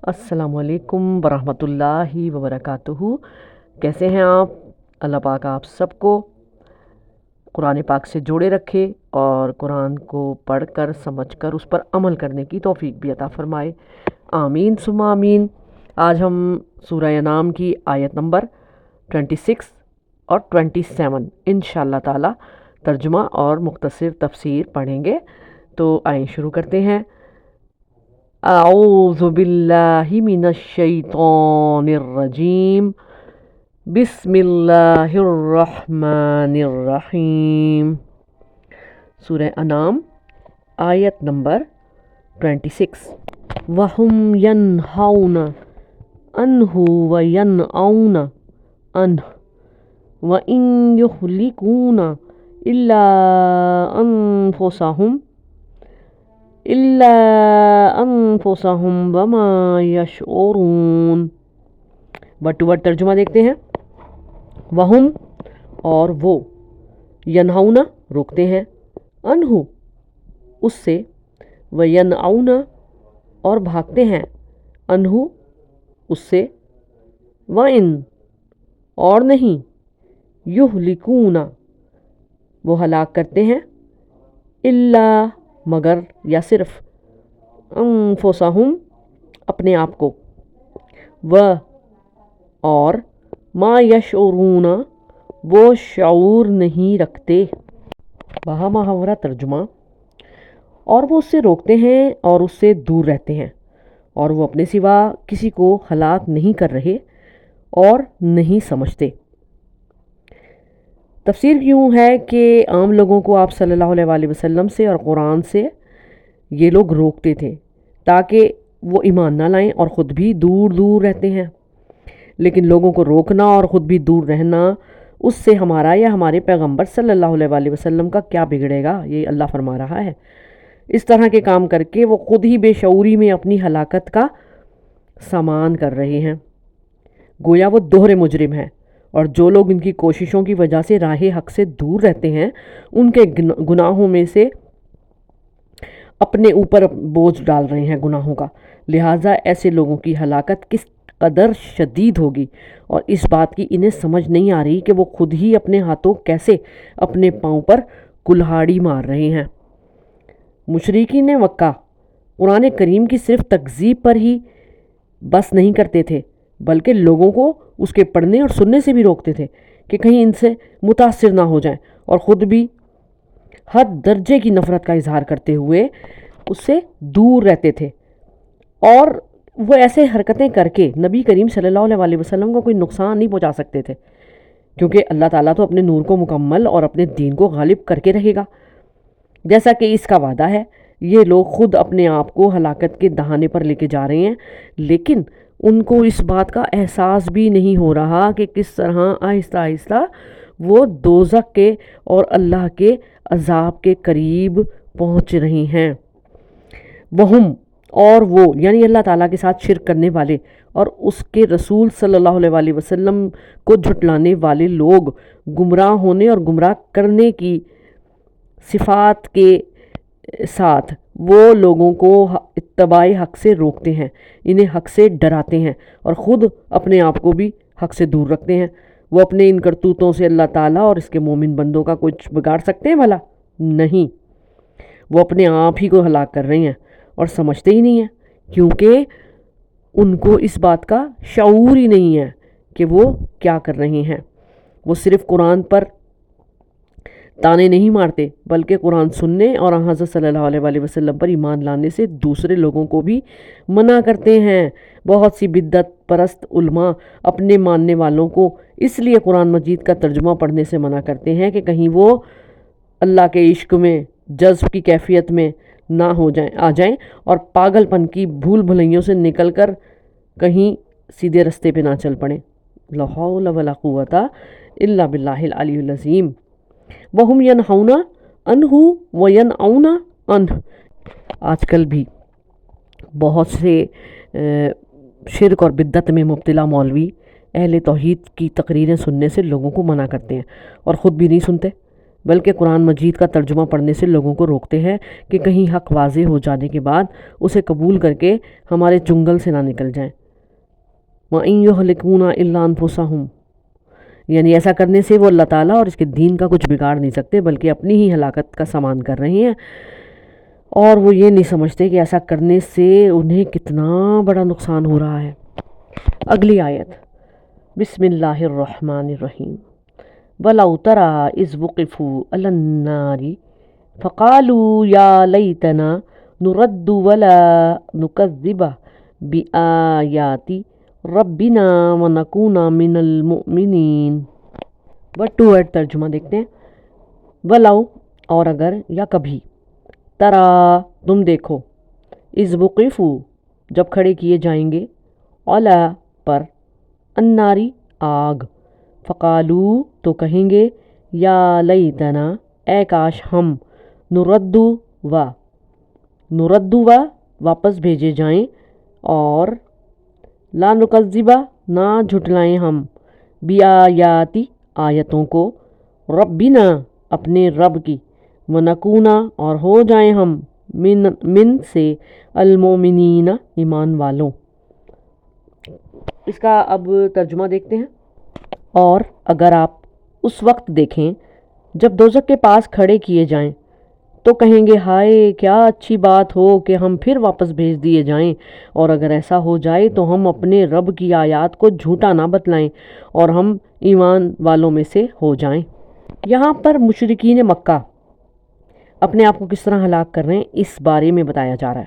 السلام علیکم ورحمۃ اللہ وبرکاتہ۔ کیسے ہیں آپ؟ اللہ پاک آپ سب کو قرآن پاک سے جوڑے رکھے اور قرآن کو پڑھ کر سمجھ کر اس پر عمل کرنے کی توفیق بھی عطا فرمائے، آمین ثم آمین۔ آج ہم سورہ انعام کی آیت نمبر 26 اور 27 انشاءاللہ تعالی ترجمہ اور مختصر تفسیر پڑھیں گے، تو آئیں شروع کرتے ہیں۔ اعوذ باللہ من الشیطان الرجیم، بسم اللہ الرحمن الرحیم۔ سورہ انعام آیت نمبر 26۔ وَهُمْ يَنْهَوْنَ عَنْهُ وَيَنْأَوْنَ عَنْهُ وَإِنْ يُهْلِكُونَ إِلَّا أَنفُسَهُمْ وَمَا يَشْعُرُونَ۔ ورڈ ٹو ورڈ ترجمہ دیکھتے ہیں۔ وہم اور وہ، ینہون روکتے ہیں، انہو اس سے، وینعون اور بھاگتے ہیں، انہو اس سے، وَإِن اور نہیں، یہلکون وہ ہلاک کرتے ہیں، الا مگر یا صرف، انفسہم اپنے آپ کو، و اور ما یشعرون وہ شعور نہیں رکھتے۔ بہا محاورہ ترجمہ۔ اور وہ اس سے روکتے ہیں اور اس سے دور رہتے ہیں، اور وہ اپنے سوا کسی کو ہلاک نہیں کر رہے اور نہیں سمجھتے۔ تفسیر یوں ہے کہ عام لوگوں کو آپ صلی اللہ علیہ وسلم سے اور قرآن سے یہ لوگ روکتے تھے تاکہ وہ ایمان نہ لائیں اور خود بھی دور دور رہتے ہیں، لیکن لوگوں کو روکنا اور خود بھی دور رہنا، اس سے ہمارا یا ہمارے پیغمبر صلی اللہ علیہ وسلم کا کیا بگڑے گا؟ یہ اللہ فرما رہا ہے۔ اس طرح کے کام کر کے وہ خود ہی بے شعوری میں اپنی ہلاکت کا سامان کر رہے ہیں، گویا وہ دوہرے مجرم ہیں، اور جو لوگ ان کی کوششوں کی وجہ سے راہ حق سے دور رہتے ہیں ان کے گناہوں میں سے اپنے اوپر بوجھ ڈال رہے ہیں گناہوں کا، لہٰذا ایسے لوگوں کی ہلاکت کس قدر شدید ہوگی، اور اس بات کی انہیں سمجھ نہیں آ رہی کہ وہ خود ہی اپنے ہاتھوں کیسے اپنے پاؤں پر کلہاڑی مار رہے ہیں۔ مشرکین مکہ قرآن کریم کی صرف تکذیب پر ہی بس نہیں کرتے تھے، بلکہ لوگوں کو اس کے پڑھنے اور سننے سے بھی روکتے تھے کہ کہیں ان سے متاثر نہ ہو جائیں، اور خود بھی حد درجے کی نفرت کا اظہار کرتے ہوئے اس سے دور رہتے تھے، اور وہ ایسے حرکتیں کر کے نبی کریم صلی اللہ علیہ وسلم کو کوئی نقصان نہیں پہنچا سکتے تھے، کیونکہ اللہ تعالیٰ تو اپنے نور کو مکمل اور اپنے دین کو غالب کر کے رہے گا، جیسا کہ اس کا وعدہ ہے۔ یہ لوگ خود اپنے آپ کو ہلاکت کے دہانے پر لے کے جا رہے ہیں، لیکن ان کو اس بات کا احساس بھی نہیں ہو رہا کہ کس طرح آہستہ آہستہ وہ دوزخ کے اور اللہ کے عذاب کے قریب پہنچ رہی ہیں۔ وہم اور وہ، یعنی اللہ تعالیٰ کے ساتھ شرک کرنے والے اور اس کے رسول صلی اللہ علیہ وسلم کو جھٹلانے والے لوگ، گمراہ ہونے اور گمراہ کرنے کی صفات کے ساتھ وہ لوگوں کو اتباع حق سے روکتے ہیں، انہیں حق سے ڈراتے ہیں، اور خود اپنے آپ کو بھی حق سے دور رکھتے ہیں۔ وہ اپنے ان کرتوتوں سے اللہ تعالیٰ اور اس کے مومن بندوں کا کچھ بگاڑ سکتے ہیں بھلا؟ نہیں، وہ اپنے آپ ہی کو ہلاک کر رہے ہیں اور سمجھتے ہی نہیں ہیں، کیونکہ ان کو اس بات کا شعور ہی نہیں ہے کہ وہ کیا کر رہے ہیں۔ وہ صرف قرآن پر تانے نہیں مارتے، بلکہ قرآن سننے اور حضرت صلی اللہ علیہ وسلم پر ایمان لانے سے دوسرے لوگوں کو بھی منع کرتے ہیں۔ بہت سی بدعت پرست علماء اپنے ماننے والوں کو اس لیے قرآن مجید کا ترجمہ پڑھنے سے منع کرتے ہیں کہ کہیں وہ اللہ کے عشق میں، جذب کی کیفیت میں نہ آ جائیں اور پاگل پن کی بھول بھلائیوں سے نکل کر کہیں سیدھے رستے پہ نہ چل پڑیں۔ لا حول ولا قوت الا باللہ العلی العظیم۔ وَهُمْ يَنْهَوْنَ عَنْهُ وَيَنْأَوْنَ عَنْهُ۔ آج کل بھی بہت سے شرک اور بدعت میں مبتلا مولوی اہل توحید کی تقریریں سننے سے لوگوں کو منع کرتے ہیں اور خود بھی نہیں سنتے، بلکہ قرآن مجید کا ترجمہ پڑھنے سے لوگوں کو روکتے ہیں کہ کہیں حق واضح ہو جانے کے بعد اسے قبول کر کے ہمارے چنگل سے نہ نکل جائیں۔ وَإِن يُهْلِكُونَ إِلَّا أَنفُسَهُمْ، یعنی ایسا کرنے سے وہ اللہ تعالیٰ اور اس کے دین کا کچھ بگاڑ نہیں سکتے، بلکہ اپنی ہی ہلاکت کا سامان کر رہے ہیں، اور وہ یہ نہیں سمجھتے کہ ایسا کرنے سے انہیں کتنا بڑا نقصان ہو رہا ہے۔ اگلی آیت، بسم اللہ الرحمن الرحیم۔ وَلَوْ تَرَىٰ إِذْ وُقِفُوا عَلَى النَّارِ فَقَالُوا يَا لَيْتَنَا نُرَدُّ وَلَا نُكَذِّبَ بِآيَاتِ رَبِّنَا وَنَكُونَ مِنَ الْمُؤْمِنِينَ۔ ورڈ ٹو ورڈ ترجمہ دیکھتے ہیں۔ وَلَوْ، اور اگر یا کبھی، تَرَىٰ تم دیکھو، اِذْ وُقِفُوا جب کھڑے کیے جائیں گے، عَلَىٰ پر، النَّارِ آگ، فقالو تو کہیں گے، یا لیتنا اے کاش ہم، نردو و واپس بھیجے جائیں، اور لا نکذبہ نہ جھٹلائیں ہم، بیایاتی آیتوں کو، ربنا اپنے رب کی، ونکونا اور ہو جائیں ہم، من سے، المومنین ایمان والوں۔ اس کا اب ترجمہ دیکھتے ہیں۔ اور اگر آپ اس وقت دیکھیں جب دوزخ کے پاس کھڑے کیے جائیں تو کہیں گے، ہائے کیا اچھی بات ہو کہ ہم پھر واپس بھیج دیے جائیں، اور اگر ایسا ہو جائے تو ہم اپنے رب کی آیات کو جھوٹا نہ بتلائیں اور ہم ایمان والوں میں سے ہو جائیں۔ یہاں پر مشرکین مکہ اپنے آپ کو کس طرح ہلاک کر رہے ہیں اس بارے میں بتایا جا رہا ہے،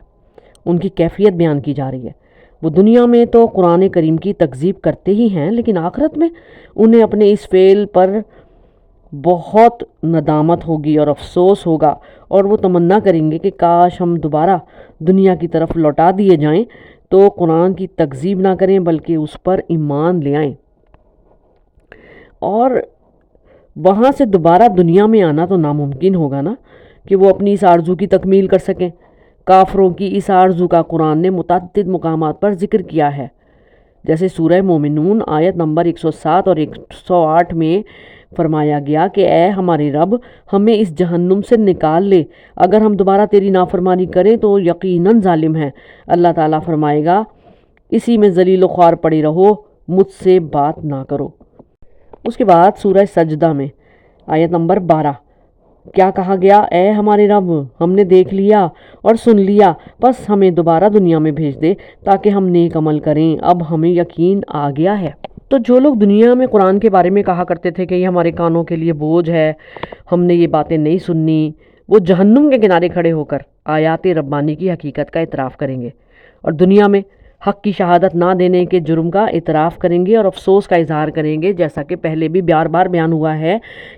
ان کی کیفیت بیان کی جا رہی ہے۔ وہ دنیا میں تو قرآن کریم کی تکذیب کرتے ہی ہیں، لیکن آخرت میں انہیں اپنے اس فعل پر بہت ندامت ہوگی اور افسوس ہوگا، اور وہ تمنا کریں گے کہ کاش ہم دوبارہ دنیا کی طرف لوٹا دیے جائیں تو قرآن کی تکذیب نہ کریں بلکہ اس پر ایمان لے آئیں، اور وہاں سے دوبارہ دنیا میں آنا تو ناممکن ہوگا نا کہ وہ اپنی اس آرزو کی تکمیل کر سکیں۔ کافروں کی اس آرزو کا قرآن نے متعدد مقامات پر ذکر کیا ہے، جیسے سورہ مومنون آیت نمبر 107 اور 108 میں فرمایا گیا کہ اے ہمارے رب، ہمیں اس جہنم سے نکال لے، اگر ہم دوبارہ تیری نافرمانی کریں تو یقیناً ظالم ہیں۔ اللہ تعالیٰ فرمائے گا، اسی میں ذلیل و خوار پڑے رہو، مجھ سے بات نہ کرو۔ اس کے بعد سورہ سجدہ میں آیت نمبر 12 کیا کہا گیا، اے ہمارے رب، ہم نے دیکھ لیا اور سن لیا، بس ہمیں دوبارہ دنیا میں بھیج دے تاکہ ہم نیک عمل کریں، اب ہمیں یقین آ گیا ہے۔ تو جو لوگ دنیا میں قرآن کے بارے میں کہا کرتے تھے کہ یہ ہمارے کانوں کے لیے بوجھ ہے، ہم نے یہ باتیں نہیں سننی، وہ جہنم کے کنارے کھڑے ہو کر آیات ربانی کی حقیقت کا اعتراف کریں گے، اور دنیا میں حق کی شہادت نہ دینے کے جرم کا اعتراف کریں گے اور افسوس کا اظہار کریں گے، جیسا کہ پہلے بھی بار بار بیان ہوا ہے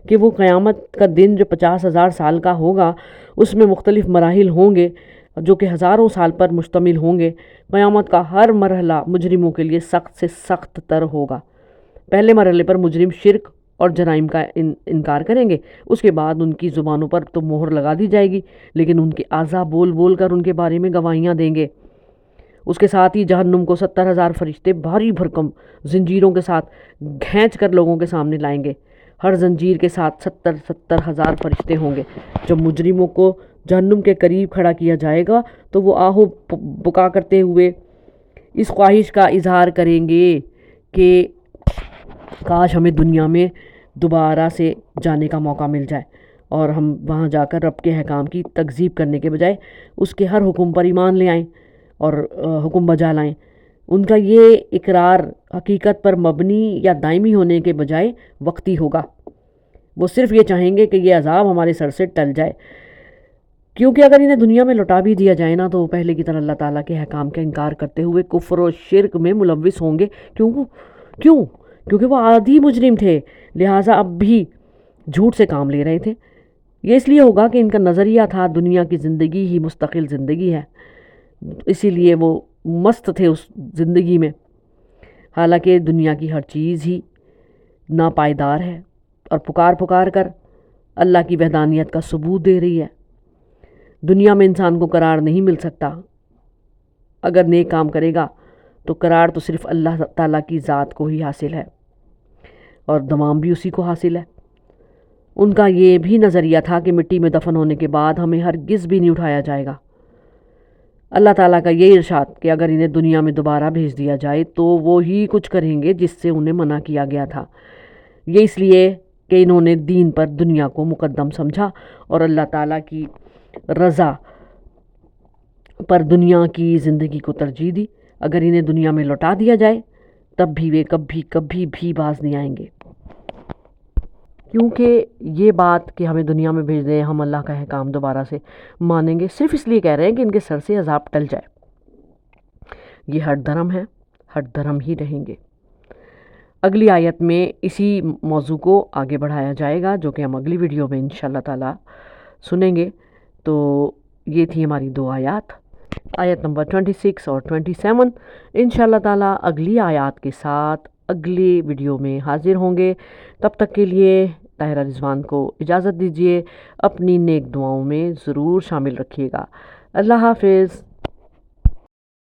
کہ وہ قیامت کا دن جو 50,000 سال کا ہوگا، اس میں مختلف مراحل ہوں گے جو کہ ہزاروں سال پر مشتمل ہوں گے۔ قیامت کا ہر مرحلہ مجرموں کے لیے سخت سے سخت تر ہوگا۔ پہلے مرحلے پر مجرم شرک اور جرائم کا انکار کریں گے، اس کے بعد ان کی زبانوں پر تو مہر لگا دی جائے گی، لیکن ان کے اعضاء بول بول کر ان کے بارے میں گواہیاں دیں گے۔ اس کے ساتھ ہی جہنم کو 70,000 فرشتے بھاری بھرکم زنجیروں کے ساتھ کھینچ کر لوگوں کے سامنے لائیں گے۔ ہر زنجیر کے ساتھ 70,000 فرشتے ہوں گے۔ جب مجرموں کو جہنم کے قریب کھڑا کیا جائے گا تو وہ آہو بکا کرتے ہوئے اس خواہش کا اظہار کریں گے کہ کاش ہمیں دنیا میں دوبارہ سے جانے کا موقع مل جائے اور ہم وہاں جا کر رب کے احکام کی تکذیب کرنے کے بجائے اس کے ہر حکم پر ایمان لے آئیں اور حکم بجا لائیں۔ ان کا یہ اقرار حقیقت پر مبنی یا دائمی ہونے کے بجائے وقتی ہوگا۔ وہ صرف یہ چاہیں گے کہ یہ عذاب ہمارے سر سے ٹل جائے، کیونکہ اگر انہیں دنیا میں لوٹا بھی دیا جائے نا تو وہ پہلے کی طرح اللہ تعالیٰ کے احکام کا انکار کرتے ہوئے کفر و شرک میں ملوث ہوں گے۔ کیونکہ وہ عادی مجرم تھے، لہٰذا اب بھی جھوٹ سے کام لے رہے تھے۔ یہ اس لیے ہوگا کہ ان کا نظریہ تھا دنیا کی زندگی ہی مستقل زندگی ہے، اسی لیے وہ مست تھے اس زندگی میں، حالانکہ دنیا کی ہر چیز ہی ناپائیدار ہے اور پکار کر اللہ کی وحدانیت کا ثبوت دے رہی ہے۔ دنیا میں انسان کو قرار نہیں مل سکتا، اگر نیک کام کرے گا تو قرار تو صرف اللہ تعالیٰ کی ذات کو ہی حاصل ہے اور دوام بھی اسی کو حاصل ہے۔ ان کا یہ بھی نظریہ تھا کہ مٹی میں دفن ہونے کے بعد ہمیں ہرگز بھی نہیں اٹھایا جائے گا۔ اللہ تعالیٰ کا یہ ارشاد کہ اگر انہیں دنیا میں دوبارہ بھیج دیا جائے تو وہ ہی کچھ کریں گے جس سے انہیں منع کیا گیا تھا۔ یہ اس لیے کہ انہوں نے دین پر دنیا کو مقدم سمجھا اور اللہ تعالیٰ کی رضا پر دنیا کی زندگی کو ترجیح دی۔ اگر انہیں دنیا میں لوٹا دیا جائے تب بھی وہ کبھی بھی باز نہیں آئیں گے، کیونکہ یہ بات کہ ہمیں دنیا میں بھیج دیں، ہم اللہ کا احکام دوبارہ سے مانیں گے، صرف اس لیے کہہ رہے ہیں کہ ان کے سر سے عذاب ٹل جائے۔ یہ ہٹ دھرم ہے، ہٹ دھرم ہی رہیں گے۔ اگلی آیت میں اسی موضوع کو آگے بڑھایا جائے گا، جو کہ ہم اگلی ویڈیو میں انشاءاللہ تعالی سنیں گے۔ تو یہ تھی ہماری 2 آیات، آیت نمبر 26 اور 27۔ انشاءاللہ تعالی اگلی آیات کے ساتھ اگلی ویڈیو میں حاضر ہوں گے۔ تب تک کے لیے طاہرہ رضوان کو اجازت دیجیے، اپنی نیک دعاؤں میں ضرور شامل رکھیے گا۔ اللہ حافظ۔